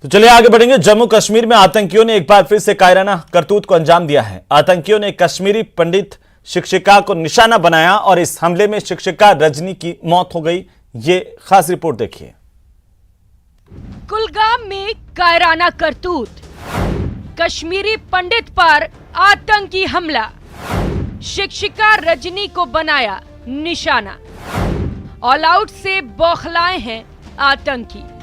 तो चलिए आगे बढ़ेंगे। जम्मू कश्मीर में आतंकियों ने एक बार फिर से कायराना करतूत को अंजाम दिया है। आतंकियों ने कश्मीरी पंडित शिक्षिका को निशाना बनाया और इस हमले में शिक्षिका रजनी की मौत हो गई। ये खास रिपोर्ट देखिए। कुलगाम में कायराना करतूत, कश्मीरी पंडित पर आतंकी हमला, शिक्षिका रजनी को बनाया निशाना। ऑल आउट से बौखलाए हैं आतंकी।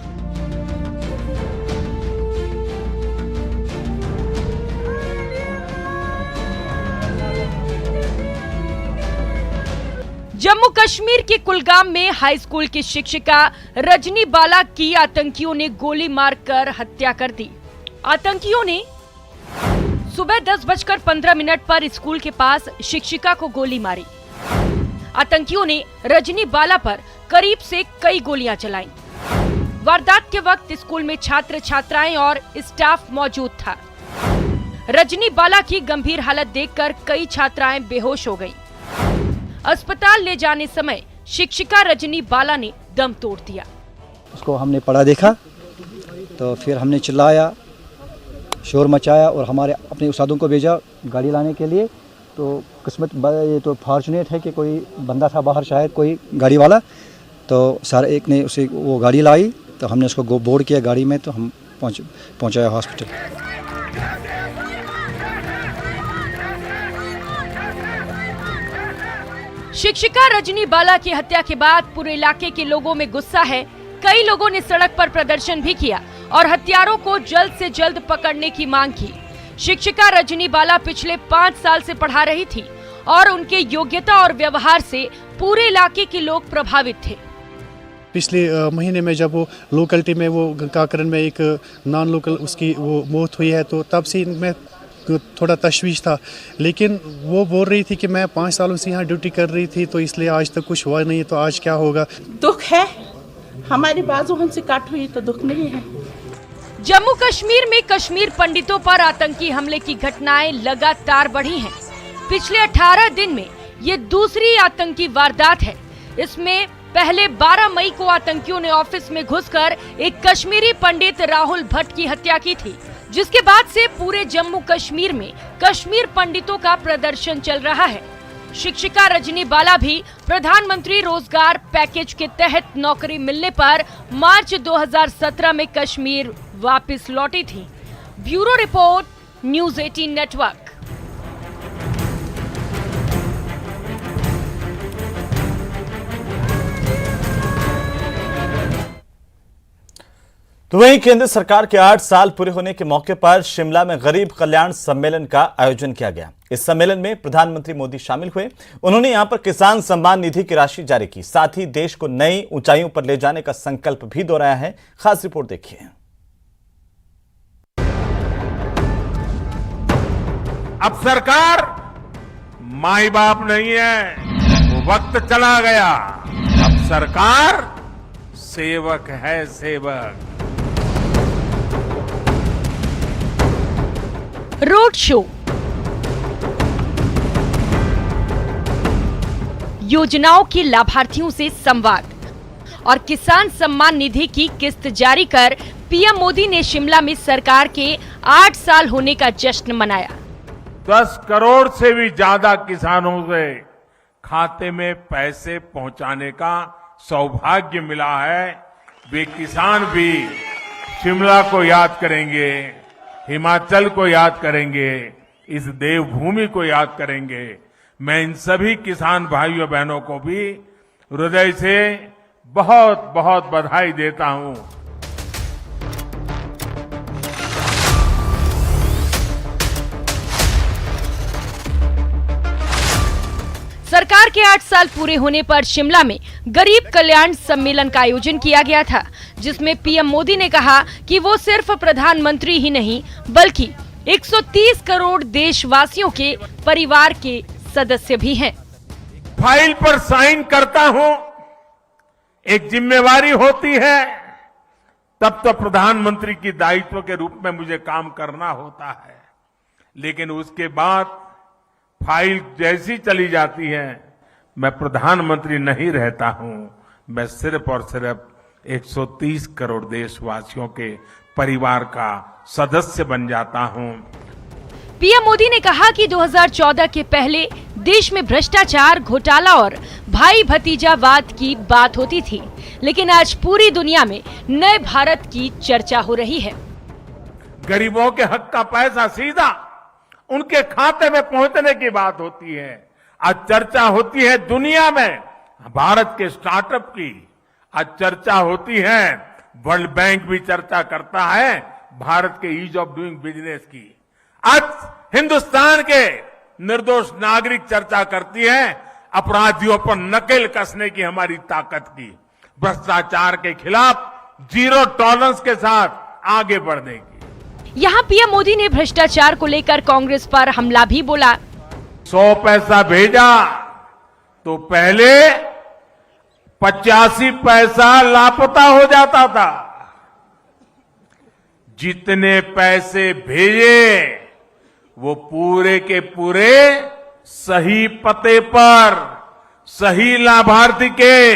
जम्मू कश्मीर के कुलगाम में हाई स्कूल की शिक्षिका रजनी बाला की आतंकियों ने गोली मारकर हत्या कर दी। आतंकियों ने सुबह 10:15 पर स्कूल के पास शिक्षिका को गोली मारी। आतंकियों ने रजनी बाला पर करीब से कई गोलियां चलाईं। वारदात के वक्त स्कूल में छात्र छात्राएं और स्टाफ मौजूद था। रजनी बाला की गंभीर हालत देखकर कई छात्राएं बेहोश हो गईं। अस्पताल ले जाने समय शिक्षिका रजनी बाला ने दम तोड़ दिया। उसको हमने पड़ा देखा तो फिर हमने चिल्लाया, शोर मचाया और हमारे अपने उस्तादों को भेजा गाड़ी लाने के लिए। तो किस्मत ये तो फॉर्चुनेट है कि कोई बंदा था बाहर, शायद कोई गाड़ी वाला, तो सर एक ने उसे वो गाड़ी लाई तो हमने उसको बोर्ड किया गाड़ी में, तो हम पहुंचाया हॉस्पिटल। शिक्षिका रजनी बाला की हत्या के बाद पूरे इलाके के लोगों में गुस्सा है। कई लोगों ने सड़क पर प्रदर्शन भी किया और हत्यारों को जल्द से जल्द पकड़ने की मांग की। शिक्षिका रजनी बाला पिछले 5 साल से पढ़ा रही थी और उनके योग्यता और व्यवहार से पूरे इलाके के लोग प्रभावित थे। पिछले महीने में जब वो लोकलिटी में वो काकरन में एक नॉन लोकल उसकी वो मौत हुई है, तो तब से मैं थोड़ा तशवीश था। लेकिन वो बोल रही थी कि मैं 5 सालों से यहाँ ड्यूटी कर रही थी, तो इसलिए आज तक कुछ हुआ नहीं, तो आज क्या होगा। दुख है, हमारी बाजू हमसे काट हुई तो दुख नहीं है। जम्मू कश्मीर में कश्मीर पंडितों पर आतंकी हमले की घटनाएं लगातार बढ़ी हैं। पिछले 18 दिन में ये दूसरी आतंकी वारदात है। इसमें पहले 12 मई को आतंकियों ने ऑफिस में घुसकर एक कश्मीरी पंडित राहुल भट्ट की हत्या की थी, जिसके बाद से पूरे जम्मू कश्मीर में कश्मीर पंडितों का प्रदर्शन चल रहा है। शिक्षिका रजनी बाला भी प्रधानमंत्री रोजगार पैकेज के तहत नौकरी मिलने पर मार्च 2017 में कश्मीर वापस लौटी थी। Bureau report, news 18 network. तो वहीं केंद्र सरकार के 8 साल पूरे होने के मौके पर शिमला में गरीब कल्याण सम्मेलन का आयोजन किया गया। इस सम्मेलन में प्रधानमंत्री मोदी शामिल हुए। उन्होंने यहां पर किसान सम्मान निधि की राशि जारी की, साथ ही देश को नई ऊंचाइयों पर ले जाने का संकल्प भी दोहराया है। खास रिपोर्ट देखिए। अब सरकार माई बाप नहीं है, वो वक्त चला गया। अब सरकार सेवक है, सेवक। रोड शो, योजनाओं के लाभार्थियों से संवाद और किसान सम्मान निधि की किस्त जारी कर पीएम मोदी ने शिमला में सरकार के 8 साल होने का जश्न मनाया। 10 करोड़ से भी ज्यादा किसानों से खाते में पैसे पहुंचाने का सौभाग्य मिला है। वे किसान भी शिमला को याद करेंगे, हिमाचल को याद करेंगे, इस देवभूमि को याद करेंगे। मैं इन सभी किसान भाइयों बहनों को भी हृदय से बहुत बहुत बधाई देता हूं। सरकार के 8 साल पूरे होने पर शिमला में गरीब कल्याण सम्मेलन का आयोजन किया गया था, जिसमें पीएम मोदी ने कहा कि वो सिर्फ प्रधानमंत्री ही नहीं बल्कि 130 करोड़ देशवासियों के परिवार के सदस्य भी हैं। फाइल पर साइन करता हूं, एक जिम्मेवारी होती है, तब तो प्रधानमंत्री की दायित्व के रूप में मुझे काम करना होता है। लेकिन उसके बाद फाइल जैसी चली जाती है, मैं प्रधानमंत्री नहीं रहता हूं, मैं सिर्फ और सिर्फ 130 करोड़ देशवासियों के परिवार का सदस्य बन जाता हूं। पीएम मोदी ने कहा कि 2014 के पहले देश में भ्रष्टाचार, घोटाला और भाई भतीजावाद की बात होती थी, लेकिन आज पूरी दुनिया में नए भारत की चर्चा हो रही है। गरीबों के हक का पैसा सीधा उनके खाते में पहुंचने की बात होती है। आज चर्चा होती है दुनिया में भारत के स्टार्टअप की, आज चर्चा होती है, वर्ल्ड बैंक भी चर्चा करता है भारत के ईज ऑफ डूइंग बिजनेस की। आज हिंदुस्तान के निर्दोष नागरिक चर्चा करती है अपराधियों पर नकेल कसने की हमारी ताकत की, भ्रष्टाचार के खिलाफ जीरो टॉलरेंस के साथ आगे बढ़ने की। यहाँ पीएम मोदी ने भ्रष्टाचार को लेकर कांग्रेस पर हमला भी बोला। 100 पैसा भेजा तो पहले 85 पैसा लापता हो जाता था। जितने पैसे भेजे वो पूरे के पूरे सही पते पर, सही लाभार्थी के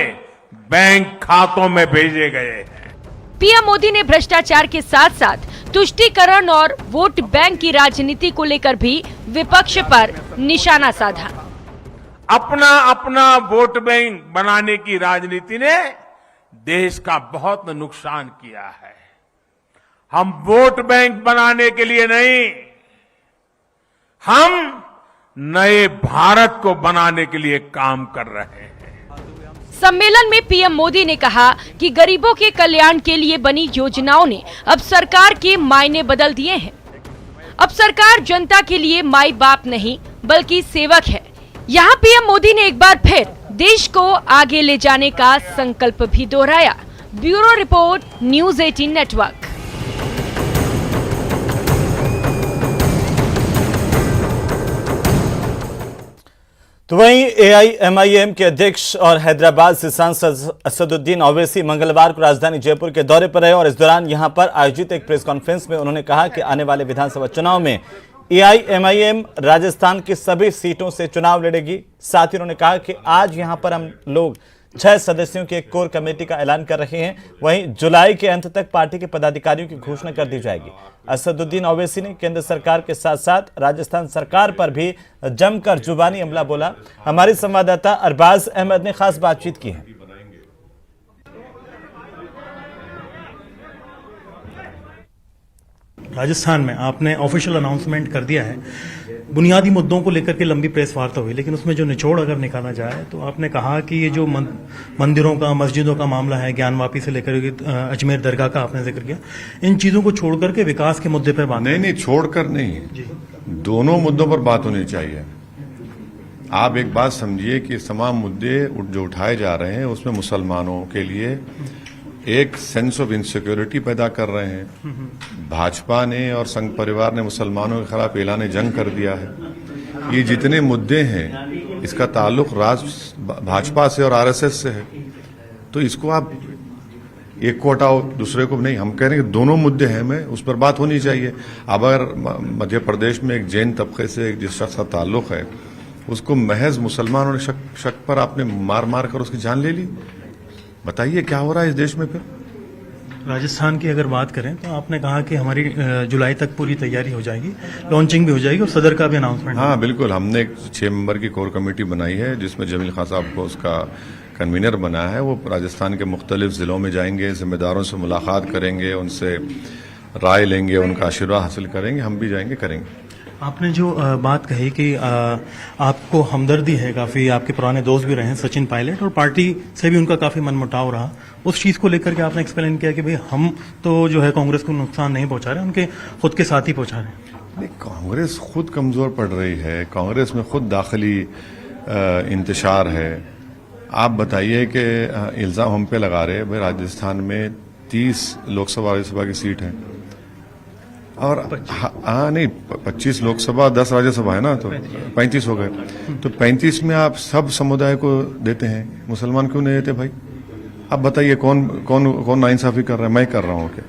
बैंक खातों में भेजे गए हैं। पीएम मोदी ने भ्रष्टाचार के साथ साथ तुष्टीकरण और वोट बैंक की राजनीति को लेकर भी विपक्ष पर निशाना साधा। अपना अपना वोट बैंक बनाने की राजनीति ने देश का बहुत नुकसान किया है। हम वोट बैंक बनाने के लिए नहीं, हम नए भारत को बनाने के लिए काम कर रहे हैं। सम्मेलन में पीएम मोदी ने कहा कि गरीबों के कल्याण के लिए बनी योजनाओं ने अब सरकार के मायने बदल दिए हैं। अब सरकार जनता के लिए माई बाप नहीं बल्कि सेवक है। यहाँ पीएम मोदी ने एक बार फिर देश को आगे ले जाने का संकल्प भी दोहराया। Bureau report, news 18 network. तो वहीं एआईएमआईएम के अध्यक्ष और हैदराबाद से सांसद असदुद्दीन ओवैसी मंगलवार को राजधानी जयपुर के दौरे पर रहे और इस दौरान यहां पर आयोजित एक प्रेस कॉन्फ्रेंस में उन्होंने कहा कि आने वाले विधानसभा चुनाव में एआईएमआईएम राजस्थान की सभी सीटों से चुनाव लड़ेगी। साथ ही उन्होंने कहा कि आज यहां पर हम लोग 6 सदस्यों की एक कोर कमेटी का ऐलान कर रहे हैं। वहीं जुलाई के अंत तक पार्टी के पदाधिकारियों की घोषणा कर दी जाएगी। असदुद्दीन ओवैसी ने केंद्र सरकार के साथ साथ राजस्थान सरकार पर भी जमकर जुबानी हमला बोला। हमारी संवाददाता अरबाज अहमद ने खास बातचीत की है। राजस्थान में आपने ऑफिशियल अनाउंसमेंट कर दिया है, बुनियादी मुद्दों को लेकर के लंबी प्रेस वार्ता हुई, लेकिन उसमें जो निचोड़ अगर निकाला जाए तो आपने कहा कि ये जो मंदिरों का, मस्जिदों का मामला है, ज्ञानवापी से लेकर अजमेर दरगाह का आपने जिक्र किया, इन चीजों को छोड़ करके विकास के मुद्दे पर बात नहीं, छोड़कर नहीं, दोनों मुद्दों पर बात होनी चाहिए। आप एक बात समझिए कि तमाम मुद्दे जो उठाए जा रहे हैं उसमें मुसलमानों के लिए एक सेंस ऑफ इनसिक्योरिटी पैदा कर रहे हैं। भाजपा ने और संघ परिवार ने मुसलमानों के खिलाफ ऐलान जंग कर दिया है। ये जितने मुद्दे हैं इसका ताल्लुक भाजपा से और आरएसएस से है, तो इसको आप एक को हटाओ दूसरे को नहीं। हम कह रहे हैं कि दोनों मुद्दे हैं, में उस पर बात होनी चाहिए। अब अगर मध्य प्रदेश में एक जैन तबके से जिस शख्स का ताल्लुक है उसको महज मुसलमानों ने शक पर आपने मार मार कर उसकी जान ले ली, बताइए क्या हो रहा है इस देश में। फिर राजस्थान की अगर बात करें तो आपने कहा कि हमारी जुलाई तक पूरी तैयारी हो जाएगी, लॉन्चिंग भी हो जाएगी और सदर का भी अनाउंसमेंट। हाँ बिल्कुल, हमने एक 6 मेंबर की कोर कमेटी बनाई है जिसमें जमील खान साहब को उसका कन्वीनर बनाया है। वो राजस्थान के मुख्तलिफ जिलों में जाएंगे, जिम्मेदारों से मुलाकात करेंगे, उनसे राय लेंगे, उनका आशीर्वाद हासिल करेंगे। हम भी जाएंगे, करेंगे। आपने जो बात कही कि आपको हमदर्दी है, काफी आपके पुराने दोस्त भी रहे हैं सचिन पायलट, और पार्टी से भी उनका काफी मनमुटाव रहा, उस चीज को लेकर के आपने एक्सप्लेन किया कि भाई हम तो जो है कांग्रेस को नुकसान नहीं पहुंचा रहे, उनके खुद के साथ ही पहुंचा रहे हैं। नहीं, कांग्रेस खुद कमजोर पड़ रही है, कांग्रेस में खुद दाखिली इंतशार है। आप बताइए कि इल्जाम हम पे लगा रहे हैं, भाई राजस्थान में 30 लोकसभा राज्यसभा की सीट है और हाँ नहीं 25 लोकसभा 10 राज्यसभा है ना, तो 35 हो गए। तो 35 में आप सब समुदाय को देते हैं, मुसलमान क्यों नहीं देते भाई? अब बताइए कौन नाइंसाफी कर रहा है? मैं कर रहा हूँ क्या?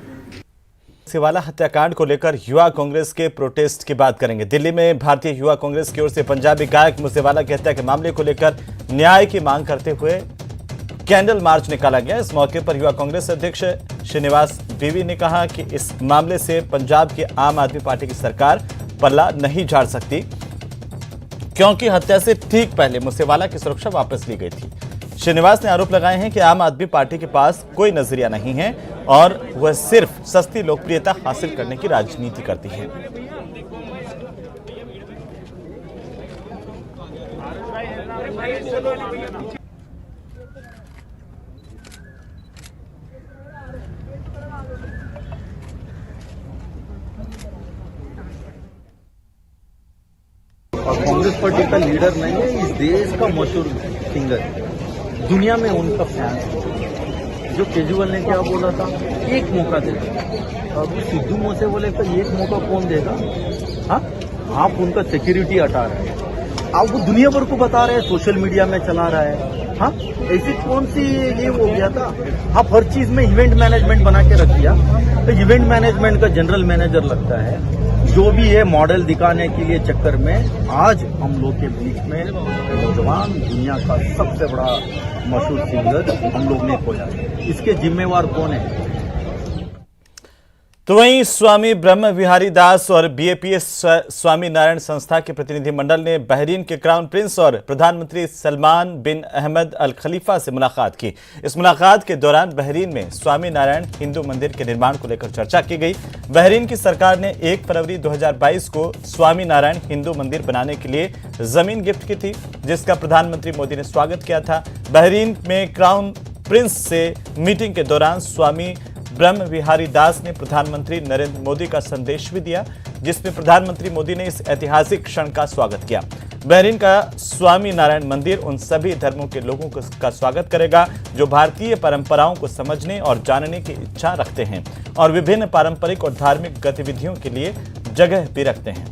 सिवाला हत्याकांड को लेकर युवा कांग्रेस के प्रोटेस्ट की बात करेंगे। दिल्ली में भारतीय युवा कांग्रेस की ओर से पंजाबी गायक मूसेवाला की हत्या के मामले को लेकर न्याय की मांग करते हुए कैंडल मार्च निकाला गया। इस मौके पर युवा कांग्रेस अध्यक्ष श्रीनिवास बीवी ने कहा कि इस मामले से पंजाब की आम आदमी पार्टी की सरकार पल्ला नहीं झाड़ सकती, क्योंकि हत्या से ठीक पहले मूसेवाला की सुरक्षा वापस ली गई थी। श्रीनिवास ने आरोप लगाए हैं कि आम आदमी पार्टी के पास कोई नजरिया नहीं है और वह सिर्फ सस्ती लोकप्रियता हासिल करने की राजनीति करती है। और कांग्रेस पार्टी का लीडर नहीं है, इस देश का मशहूर सिंगर है, दुनिया में उनका फैन है। जो केजरीवाल ने क्या बोला था, एक मौका देगा, अब सिद्धू मूसेवाले का एक मौका कौन देगा? हाँ, आप उनका सिक्योरिटी हटा रहे हैं, आप वो दुनिया भर को बता रहे हैं, सोशल मीडिया में चला रहा है। हाँ, ऐसी कौन सी ये हो गया था? आप हर चीज में इवेंट मैनेजमेंट बना के रख दिया, तो इवेंट मैनेजमेंट का जनरल मैनेजर लगता है। जो भी है मॉडल दिखाने के लिए चक्कर में आज हम लोग के बीच में नौजवान दुनिया का सबसे बड़ा मशहूर सिंगर हम लोग ने खोया। इसके जिम्मेवार कौन है? तो वहीं स्वामी ब्रह्म विहारी दास और बीएपीएस स्वामी नारायण संस्था के प्रतिनिधिमंडल ने बहरीन के क्राउन प्रिंस और प्रधानमंत्री सलमान बिन अहमद अल खलीफा से मुलाकात की। इस मुलाकात के दौरान बहरीन में स्वामी नारायण हिंदू मंदिर के निर्माण को लेकर चर्चा की गई। बहरीन की सरकार ने 1 फरवरी 2022 को स्वामी नारायण हिंदू मंदिर बनाने के लिए जमीन गिफ्ट की थी, जिसका प्रधानमंत्री मोदी ने स्वागत किया था। बहरीन में क्राउन प्रिंस से मीटिंग के दौरान स्वामी ब्रह्म विहारी दास ने प्रधानमंत्री नरेंद्र मोदी का संदेश भी दिया, जिसमें प्रधानमंत्री मोदी ने इस ऐतिहासिक क्षण का स्वागत किया। बहरीन का स्वामी नारायण मंदिर उन सभी धर्मों के लोगों का स्वागत करेगा जो भारतीय परंपराओं को समझने और जानने की इच्छा रखते हैं और विभिन्न पारंपरिक और धार्मिक गतिविधियों के लिए जगह भी रखते हैं।